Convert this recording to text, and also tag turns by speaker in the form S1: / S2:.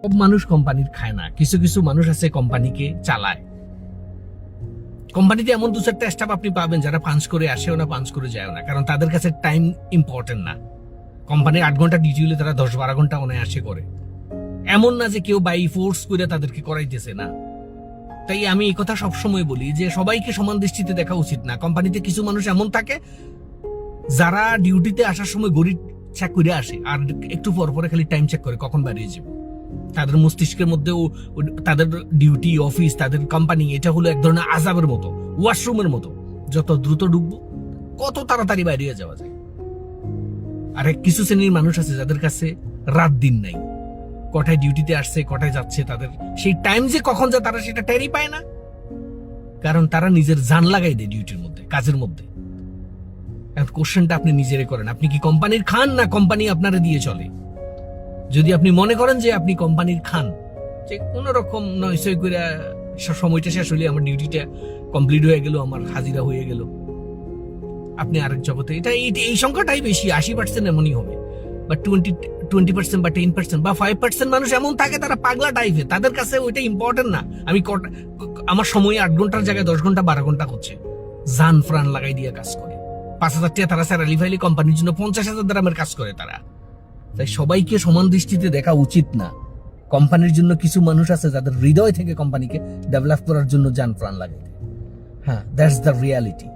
S1: সব মানুষ কোম্পানির খায় না, কিছু কিছু মানুষ আছে কোম্পানিকে চালায়। কোম্পানিতে এমন দু চারটা স্টাফ আপনি পাবেন যারা পাঞ্চ করে আসেও না, পাঞ্চ করে যায়ও না, কারণ তাদের কাছে টাইম ইম্পর্টেন্ট না। কোম্পানির 8 ঘন্টা ডিউটি হলে তারা 10-12 ঘন্টা অনায়াসে করে। এমন না যে কেউ বাই ফোর্স করে তাদেরকে করাইতেছে না। তাই আমি এই কথা সবসময় বলি যে সবাইকে সমান দৃষ্টিতে দেখা উচিত না। কোম্পানিতে কিছু মানুষ এমন থাকে যারা ডিউটিতে আসার সময় ঘড়ি চেক করে আসে, আর একটু পর পরে খালি টাইম চেক করে কখন বেরিয়ে যাবে। তাদের মস্তিষ্কের মধ্যেও তাদের ডিউটি, অফিস, তাদের কোম্পানি এটা হলো এক ধরনের আজাবের মতো, ওয়াশরুমের মতো। যত দ্রুত ঢুকবো কত তাড়াতাড়ি বেরিয়ে যাওয়া যায়। আর কিছু শ্রেণীর মানুষ আছে যাদের কাছে রাত দিন নাই, কটায় ডিউটিতে আসছে, কটায় যাচ্ছে, তাদের সেই টাইম যে কখন যায় তারা সেটা টেরই পায় না, কারণ তারা নিজের জান লাগাই দেয় ডিউটির মধ্যে, কাজের মধ্যে। এখন কোশ্চেনটা আপনি নিজেরে করেন, আপনি কি কোম্পানির খান না কোম্পানি আপনারা দিয়ে চলে? যদি আপনি মনে করেন যে আপনি কোম্পানির খান, যে কোন রকম নয়সই করে সময়টা শেষ হলে আমার ডিউটিটা কমপ্লিট হয়ে গেল, আমার হাজিরা হয়ে গেল, আপনি আরেক জগতে। এটা এই সংখ্যাটাই বেশি, 80% এমনই হবে, বা 20% বা 10% বা 5% মানুষ এমন থাকে তারা পাগলা টাইপের, তাদের কাছে ওইটা ইম্পর্টেন্ট না। আমি আমার সময় 8 ঘন্টার জায়গায় 10 ঘন্টা 12 ঘন্টা হচ্ছে, জান প্রাণ লাগাই দিয়ে কাজ করে। 5,000 টাকা তারা স্যালারি ফাইলে কোম্পানির জন্য 50,000 দিরহামের কাজ করে তারা। তাই সবাইকে সমান দৃষ্টিতে দেখা উচিত না। কোম্পানির জন্য কিছু মানুষ আছে যাদের হৃদয় থেকে কোম্পানিকে ডেভেলপ করার জন্য জান প্রাণ লাগে। হ্যাঁ, দ্যাটস দ্য রিয়ালিটি।